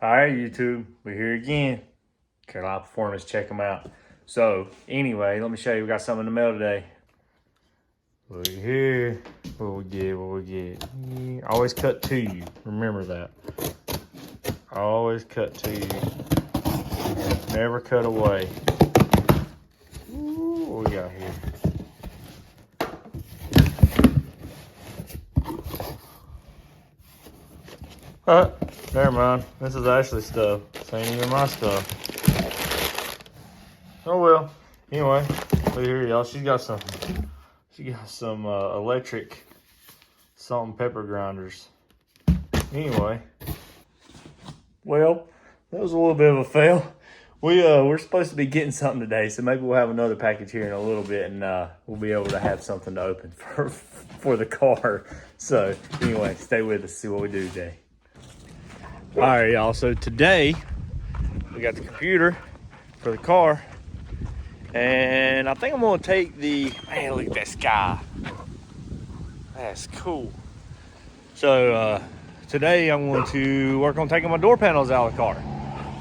All right, YouTube, we're here again. Carolina Performance, check them out. So, anyway, let me show you. We got something in the mail today. Look here. What we get. Always cut to you. Remember that. Always cut to you. Never cut away. Ooh, what we got here? Never mind. This is Ashley's stuff. This ain't even my stuff. Oh well. Anyway, look here, y'all. She got some electric salt and pepper grinders. Anyway, well, that was a little bit of a fail. We're supposed to be getting something today, so maybe we'll have another package here in a little bit, and we'll be able to have something to open for the car. So anyway, stay with us, see what we do today. All right, y'all. So today we got the computer for the car, and I think I'm gonna take man, look at that sky. That's cool. So today I'm going to work on taking my door panels out of the car.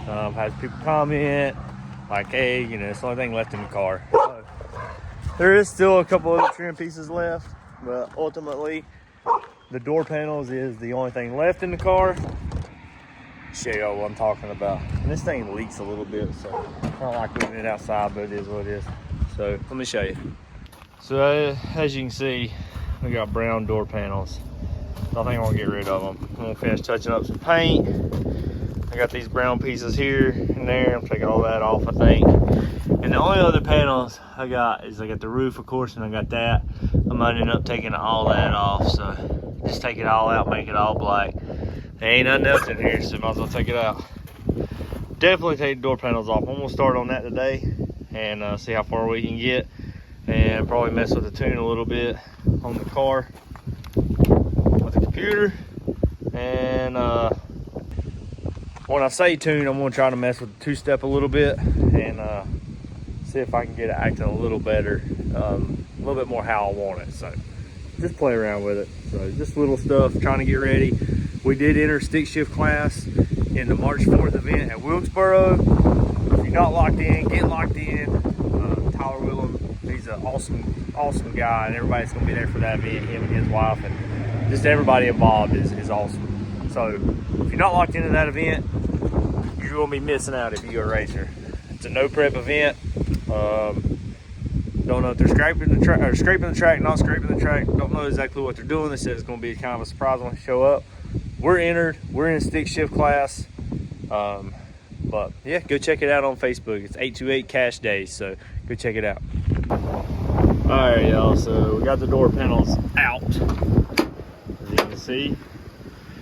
I've had people comment like, hey, it's the only thing left in the car. So, there is still a couple other trim pieces left, but ultimately the door panels is the only thing left in the car. Show y'all what I'm talking about. And this thing leaks a little bit, so I don't like leaving it outside, but it is what it is. So let me show you. So as you can see, we got brown door panels. I think I'm gonna get rid of them. I'm gonna finish touching up some paint. I got these brown pieces here and there. I'm taking all that off, I think. And the only other panels I got is I got the roof, of course, and I got that. I might end up taking all that off. So just take it all out, make it all black. There ain't nothing else in here, so might as well take it out. Definitely take the door panels off. I'm gonna start on that today and see how far we can get, and probably mess with the tune a little bit on the car with the computer. And when I say tune, I'm gonna try to mess with the two-step a little bit and see if I can get it acting a little better, a little bit more how I want it. So just play around with it. So just little stuff, trying to get ready. We did enter stick shift class in the March 4th event at Wilkesboro. If you're not locked in, get locked in. Tyler Willem, he's an awesome guy, and everybody's gonna be there for that event, him and his wife, and just everybody involved is awesome. So if you're not locked into that event, you're gonna be missing out if you're a racer. It's a no prep event. Don't know if they're scraping the track, not scraping the track. Don't know exactly what they're doing. They said it's gonna be kind of a surprise when they show up. We're entered. We're in a stick shift class. But yeah, go check it out on Facebook. It's 828 Cash Days, so go check it out. All right, y'all. So we got the door panels out. As you can see,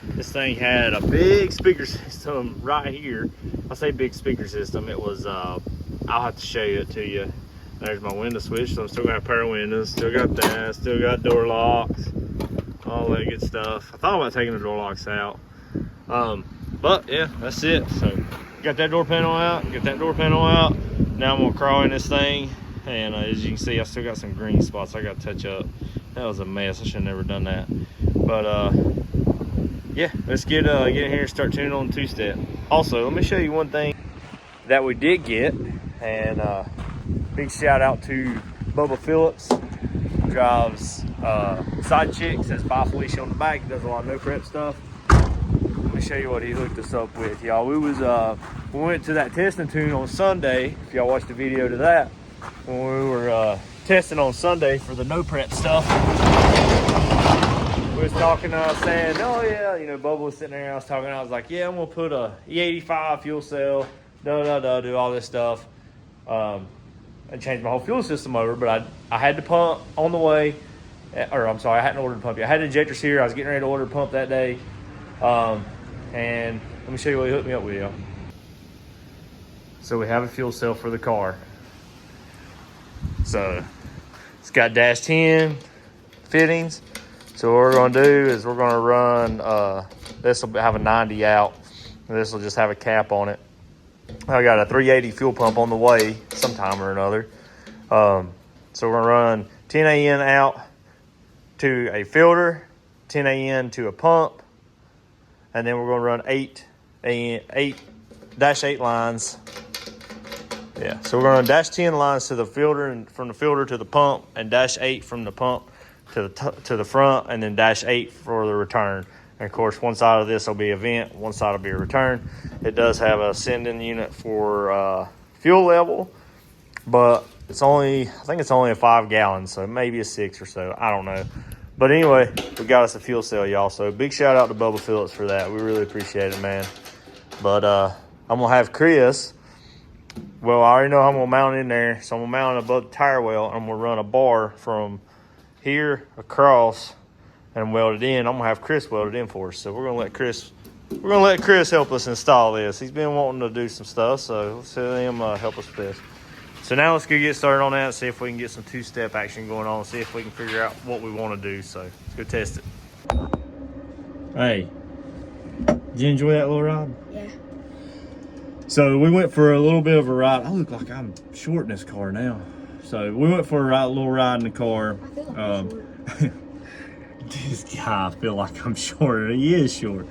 this thing had a big speaker system right here. I say big speaker system. It was. I'll have to show it to you. There's my window switch. So I'm still got a pair of windows. Still got that. Still got door locks. All that good stuff. I thought about taking the door locks out. But yeah, that's it. So got that door panel out, get that door panel out. Now I'm gonna crawl in this thing, and as you can see, I still got some green spots I gotta touch up. That was a mess. I should have never done that. But yeah, let's get in here and start tuning on two-step. Also, let me show you one thing that we did get, and big shout out to Bubba Phillips. Drives Side Chick, says Bye Felicia on the back. He does a lot of no prep stuff. Let me show you what he hooked us up with, y'all. We went to that testing tune on Sunday. If y'all watched the video to that, when we were testing on Sunday for the no prep stuff, we was talking, saying, oh yeah, Bubba was sitting there. I was talking. I was like, yeah, I'm gonna put a E85 fuel cell, do all this stuff. And changed my whole fuel system over, but I had to pump on the way, or I'm sorry, I hadn't ordered the pump yet. I had injectors here. I was getting ready to order the pump that day. And let me show you what he hooked me up with, y'all. So we have a fuel cell for the car. So it's got dash 10 fittings. So what we're gonna do is we're gonna run, this will have a 90 out. This will just have a cap on it. I got a 380 fuel pump on the way sometime or another. So we're gonna run 10 AN out to a filter, 10 AN to a pump, and then we're gonna run 8 and 8 lines. Yeah, so we're going to -10 lines to the filter, and from the filter to the pump, and -8 from the pump to the front, and then -8 for the return. And of course, one side of this will be a vent, one side will be a return. It does have a sending unit for fuel level, but it's only, I think it's only a 5 gallons, so maybe a 6 or so. I don't know. But anyway, we got us a fuel cell, y'all. So big shout out to Bubba Phillips for that. We really appreciate it, man. But I'm gonna have Chris. Well, I already know I'm gonna mount in there, so I'm gonna mount it above the tire well. And I'm gonna run a bar from here across and weld it in. I'm gonna have Chris weld it in for us. So we're gonna let Chris help us install this. He's been wanting to do some stuff, so let's let him help us with this. So now let's go get started on that and see if we can get some 2-step action going on, see if we can figure out what we want to do. So let's go test it. Hey, did you enjoy that little ride? Yeah. So we went for a little bit of a ride. I look like I'm short in this car now. So we went for a little ride in the car. I feel like I'm short. This guy, I feel like I'm short. He is short.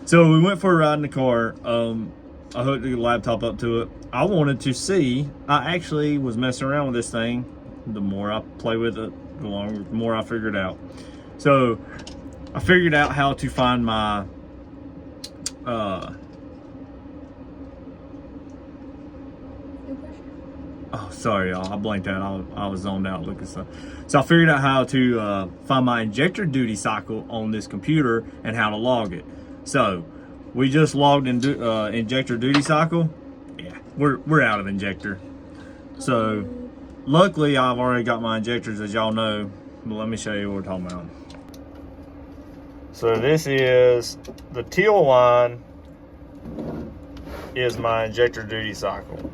So we went for a ride in the car. I hooked the laptop up to it. I wanted to see, I actually was messing around with this thing. The more I play with it, the more I figured out. So I figured out how to find my oh, sorry, y'all. I blanked out. I was zoned out looking stuff. So I figured out how to find my injector duty cycle on this computer and how to log it. So we just logged in injector duty cycle. Yeah, we're out of injector. So luckily I've already got my injectors, as y'all know. But let me show you what we're talking about. So this is the teal line is my injector duty cycle.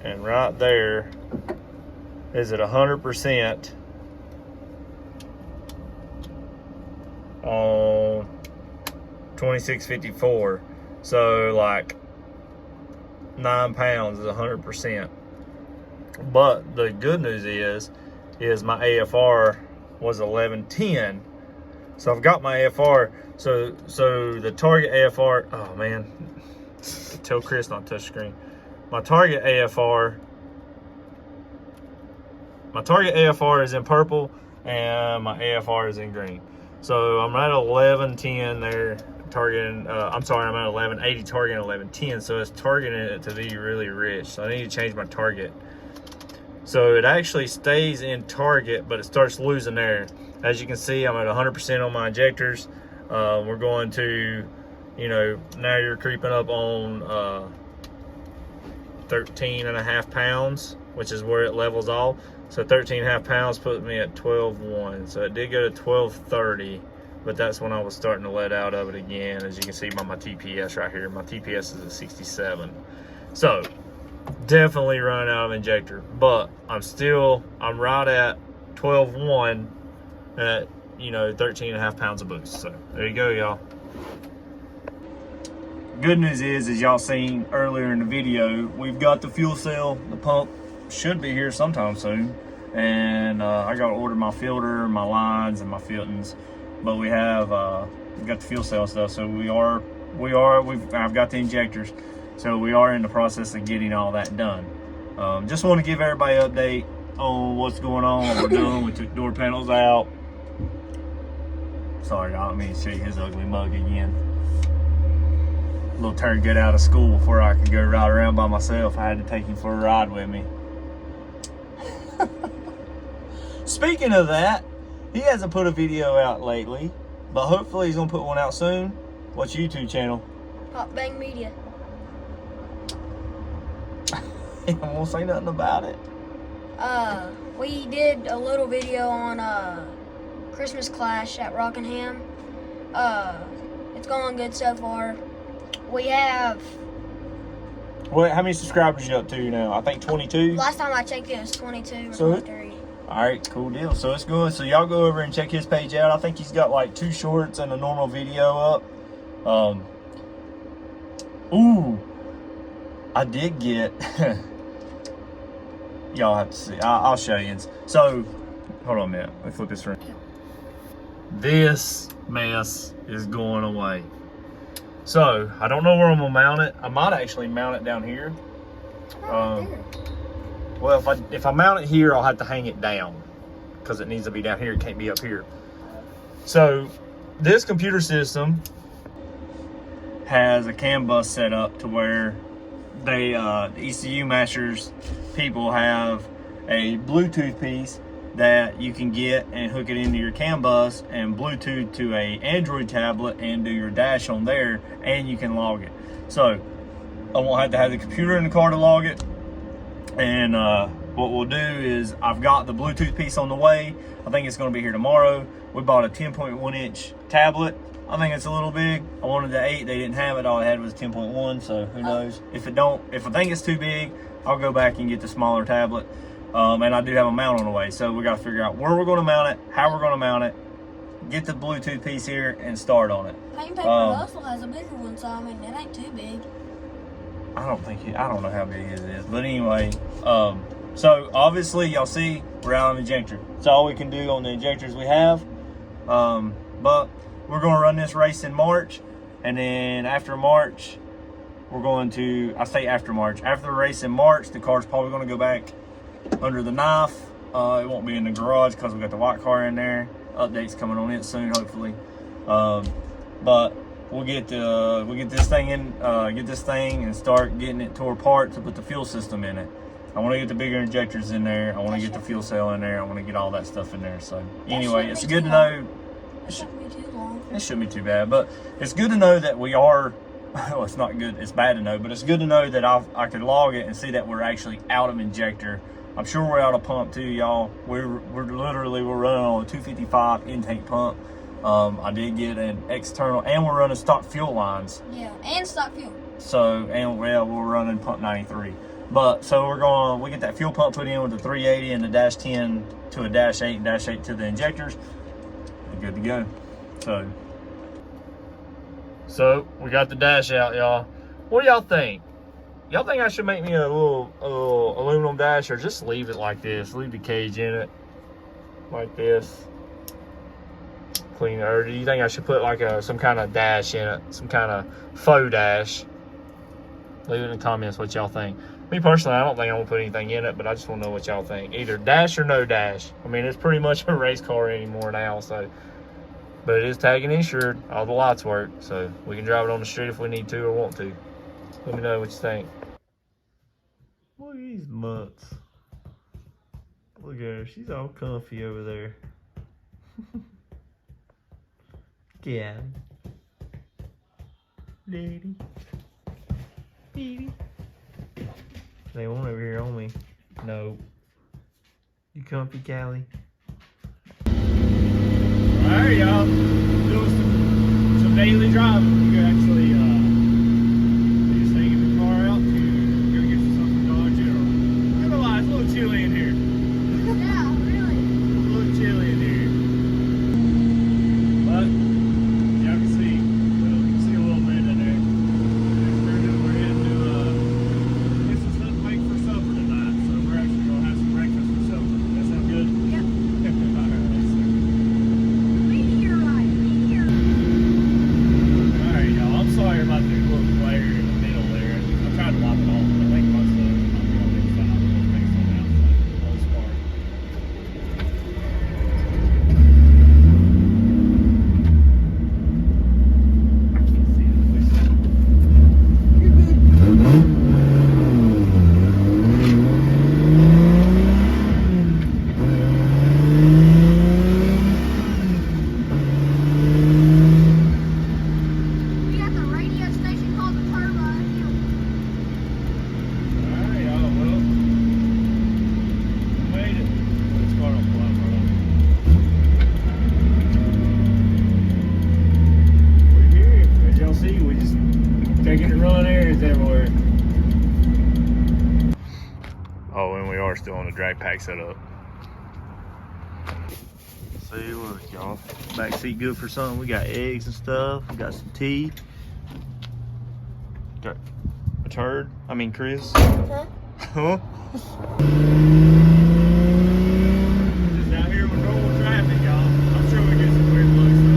And right there is at 100% on 2654. So like 9 pounds is 100%. But the good news is my AFR was 1110. So I've got my AFR. So the target AFR, oh man, tell Chris not to touch screen. My target AFR is in purple and my AFR is in green. So I'm at 1110 there, targeting, I'm sorry, I'm at 1180 targeting 1110. So it's targeting it to be really rich. So I need to change my target. So it actually stays in target, but it starts losing air. As you can see, I'm at 100% on my injectors. We're going to, you know, now you're creeping up on 13.5 pounds, which is where it levels off. So 13.5 pounds put me at 12.1. So it did go to 12.30, but that's when I was starting to let out of it again. As you can see by my TPS right here, my TPS is at 67. So definitely running out of injector, but I'm right at 12.1 at, you know, 13.5 pounds of boost. So there you go, y'all. Good news is, as y'all seen earlier in the video, we've got the fuel cell. The pump should be here sometime soon, and I got to order my filter, my lines, and my fittings. But we have we've got the fuel cell stuff, so I've got the injectors, so we are in the process of getting all that done. Just want to give everybody an update on what's going on, what we're doing. We took door panels out. Sorry, I don't mean to show you his ugly mug again. Little turd get out of school before I could go ride around by myself. I had to take him for a ride with me. Speaking of that, he hasn't put a video out lately, but hopefully he's gonna put one out soon. What's your YouTube channel? Pop Bang Media. I won't say nothing about it. We did a little video on Christmas Clash at Rockingham. It's going good so far. We have... What? How many subscribers you up to now? I think 22? Last time I checked it was 22 or So 23. Alright, cool deal. So it's good. So y'all go over and check his page out. I think he's got like 2 shorts and a normal video up. Ooh. I did get... Y'all have to see. I'll show you. So, hold on a minute. Let me flip this around. This mess is going away. So I don't know where I'm gonna mount it. I might actually mount it down here. Well, if I mount it here, I'll have to hang it down because it needs to be down here. It can't be up here. So this computer system has a CAN bus set up to where they, the ECU masters people have a Bluetooth piece that you can get and hook it into your CAN bus and Bluetooth to a Android tablet and do your dash on there, and you can log it. So I won't have to have the computer in the car to log it. And what we'll do is I've got the Bluetooth piece on the way. I think it's going to be here tomorrow. We bought a 10.1 inch tablet. I think it's a little big. I wanted the 8. They didn't have it. All I had was 10.1. So who knows? If I think it's too big, I'll go back and get the smaller tablet. And I do have a mount on the way. So we got to figure out where we're going to mount it, how we're going to mount it, get the Bluetooth piece here, and start on it. Paint Paper Hustle has a bigger one, so I mean, it ain't too big. I don't know how big it is. But anyway, so obviously y'all see we're out on the injector. It's all we can do on the injectors we have. But we're going to run this race in March. And then after March, we're going to, I say after March, after the race in March, the car's probably going to go back under the knife. It won't be in the garage because we got the white car in there. Updates coming on it soon, hopefully. But we'll get this thing in, get this thing and start getting it tore apart to put the fuel system in it. I want to get the bigger injectors in there. I want to get the fuel cell in there. I want to get all that stuff in there. So anyway, it's good to know. It shouldn't be too long. It shouldn't be too bad, but it's good to know that we are. Well, it's not good. It's bad to know, but it's good to know that I could log it and see that we're actually out of injector. I'm sure we're out of pump too, y'all. We're running on a 255 intake pump. I did get an external, and we're running stock fuel lines. Yeah, and stock fuel. So, and well, we're running pump 93. But so we get that fuel pump put in with the 380 and the dash 10 to a dash 8 and dash 8 to the injectors. We're good to go. So we got the dash out, y'all. What do y'all think? Y'all think I should make me a little aluminum dash, or just leave it like this? Leave the cage in it like this. Clean it. Or do you think I should put like some kind of dash in it, some kind of faux dash? Leave it in the comments what y'all think. Me personally, I don't think I'm gonna put anything in it, but I just want to know what y'all think. Either dash or no dash. I mean, it's pretty much a race car anymore now, so. But it is tag and insured. All the lights work, so we can drive it on the street if we need to or want to. Let me know what you think. Look at these mutts. Look at her. She's all comfy over there. Yeah. Lady. Baby. They won't over here on me. No. You comfy, Callie? Alright, y'all. Doing some daily driving. You can actually just taking the car out to go get some Dollar General. I'm gonna lie, it's a little chilly in here. Yeah, really. It's a little chilly in here. But y'all can see, a little bit in there. We're heading to get some stuff to make for supper tonight. So we're actually gonna have some breakfast for supper. That sound good? Yep. Sorry about the little glare in the middle there. I tried to lock it off, but I think most of it might be on the inside. We'll fix it on the outside for the most part. I can't see it. Wait a second. You're good. Taking it run areas everywhere. Oh, and we are still on the drag pack setup. See, look, y'all. Back seat good for something. We got eggs and stuff. We got some tea. Got a turd. I mean, Chris. Huh? Huh? Just out here with normal traffic, y'all. I'm sure we get some weird looks though.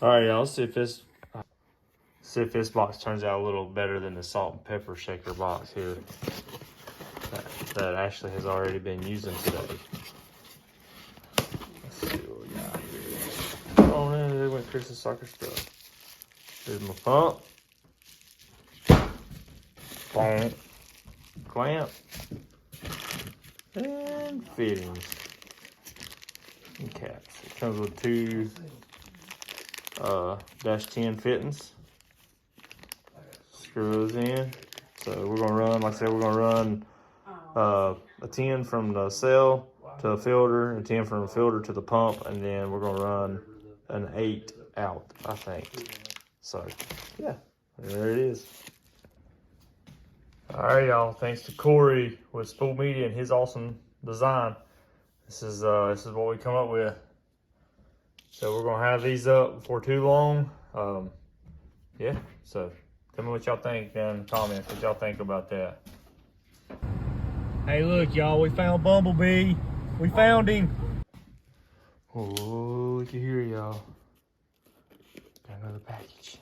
Alright, y'all, see if this box turns out a little better than the salt and pepper shaker box here that Ashley has already been using today. Let's see what we got here. Oh man, they went Chris's soccer stuff. Here's my pump. Boom. Clamp. And fittings. And caps. It comes with two -10 fittings. Screw those in. So we're gonna run, like I said, we're gonna run a 10 from the cell to a filter, a 10 from the filter to the pump, and then we're gonna run an 8 out, I think. So yeah, there it is. All right, y'all. Thanks to Corey with Spool Media and his awesome design. This is what we come up with. So we're gonna have these up before too long. Yeah. So tell me what y'all think down in the comments. What y'all think about that? Hey, look, y'all. We found Bumblebee. We found him. Oh, look at here, y'all. Got another package.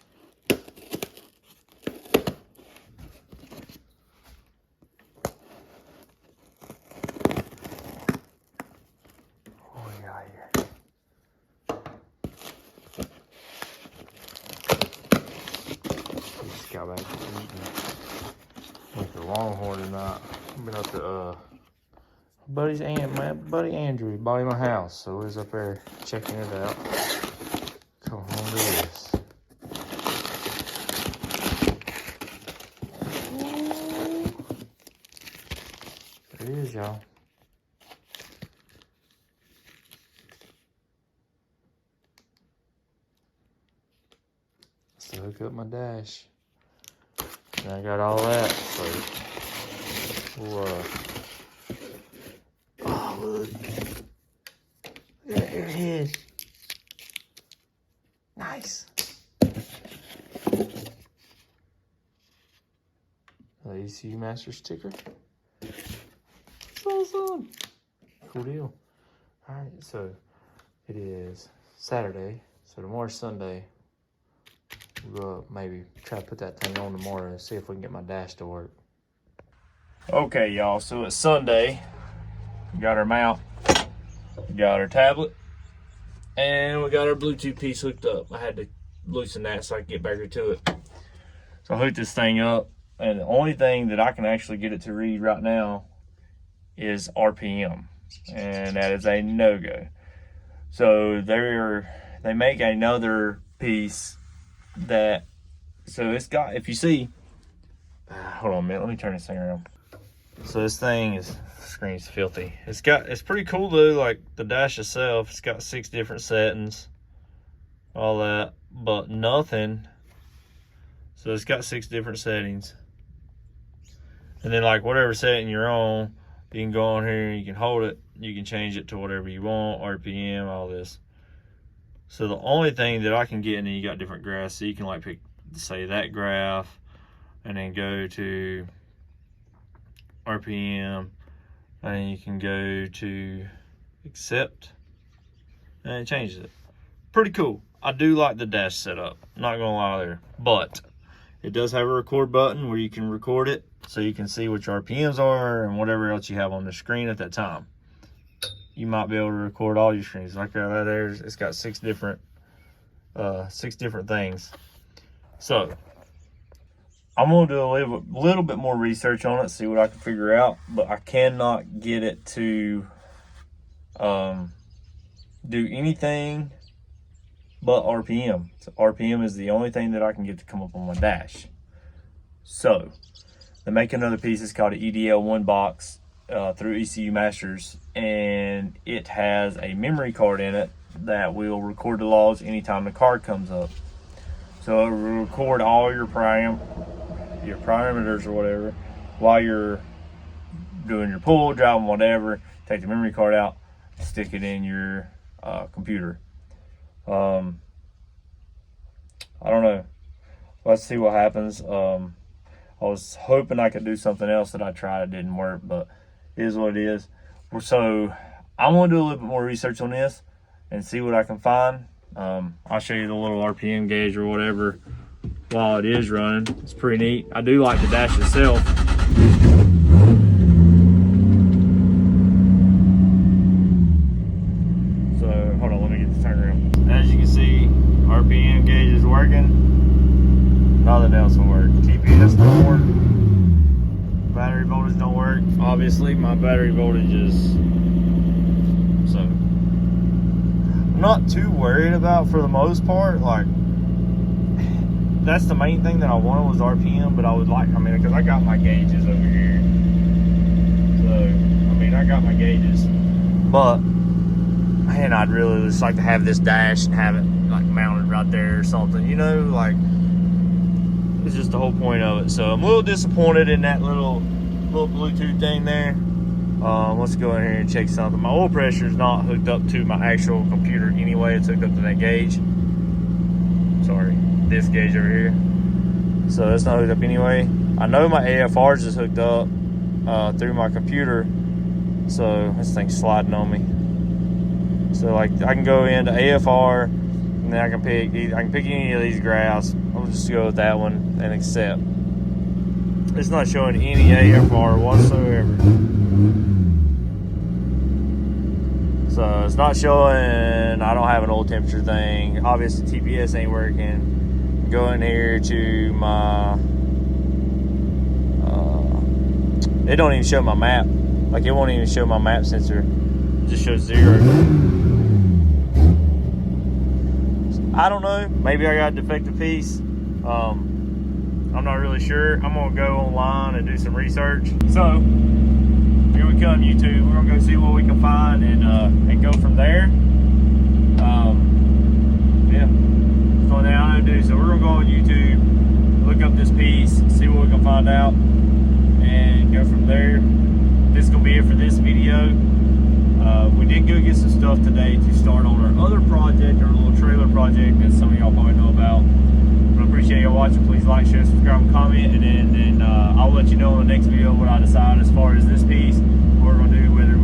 Got back to eating. Went to Longhorn tonight. Been up to my buddy Andrew bought him a house, so we was up there checking it out. Come home to this. There it is, y'all. So hook up my dash. And I got all that, so we'll, oh, look. There it is. Nice. The ECU Master sticker. Awesome. Cool deal. Alright, so it is Saturday, so tomorrow's Sunday. We'll maybe try to put that thing on tomorrow and see if we can get my dash to work. Okay, y'all, so it's Sunday. We got our mount, we got our tablet, and we got our Bluetooth piece hooked up. I had to loosen that so I could get back to it. So I hooked this thing up, and the only thing that I can actually get it to read right now is RPM, and that is a no-go. So they make another piece that, so it's got, if you see, hold on a minute, let me turn this thing around. So this thing is, screen's filthy. It's pretty cool though, like the dash itself, it's got 6 different settings, all that, but nothing. So it's got 6 different settings. And then like whatever setting you're on, you can go on here and you can hold it, you can change it to whatever you want, RPM, all this. So the only thing that I can get, and then you got different graphs, so you can like pick, say, that graph, and then go to RPM, and you can go to accept, and it changes it. Pretty cool. I do like the dash setup, not gonna lie there, but it does have a record button where you can record it, so you can see what your RPMs are and whatever else you have on the screen at that time. you might be able to record all your screens. Like that there's, it's got 6 different things. So I'm gonna do a little bit more research on it, see what I can figure out, but I cannot get it to do anything but RPM. So RPM is the only thing that I can get to come up on my dash. So they make another piece. It's called an EDL1 box through ECU Masters, and it has a memory card in it that will record the logs anytime the card comes up. So it will record all your parameters or whatever while you're doing your pull, driving, whatever. Take the memory card out, stick it in your computer. I don't know. Let's see what happens. I was hoping I could do something else that I tried. It didn't work, but it is what it is. So I'm going to do a little bit more research on this and see what I can find. I'll show you the little RPM gauge or whatever while it is running. It's pretty neat. I do like the dash itself. So hold on, let me get the turnaround. As you can see, RPM gauge is working. Nothing else will work. TPS don't work. Battery voltage don't work. Obviously, my battery voltage is so. I'm not too worried about, for the most part. Like, that's the main thing that I wanted was RPM, but I would like, I mean, because I got my gauges over here. So, I mean, I got my gauges, but man, I'd really just like to have this dash and have it like mounted right there or something, you know, like it's just the whole point of it. So I'm a little disappointed in that little Bluetooth thing there. Let's go in here and check something. My oil pressure is not hooked up to my actual computer anyway. It's hooked up to that gauge. Sorry, this gauge over here. So it's not hooked up anyway. I know my AFRs is hooked up through my computer. So this thing's sliding on me. So like I can go into AFR and then I can pick any of these graphs. I'll just go with that one and accept. It's not showing any AFR whatsoever. So it's not showing, I don't have an oil temperature thing. Obviously TPS ain't working. Go in here to my, it don't even show my map. Like it won't even show my map sensor. It just shows 0. I don't know, maybe I got a defective piece. I'm not really sure. I'm gonna go online and do some research. So here we come, YouTube. We're gonna go see what we can find and go from there. Yeah, that's what I know to do. So we're gonna go on YouTube, look up this piece, see what we can find out, and go from there. This is gonna be it for this video. We did go get some stuff today to start on our other project, our little trailer project that some of y'all probably know about. I appreciate y'all watching. Please like, share, subscribe, and comment, and then I'll let you know in the next video what I decide as far as this piece, what we're gonna do, whether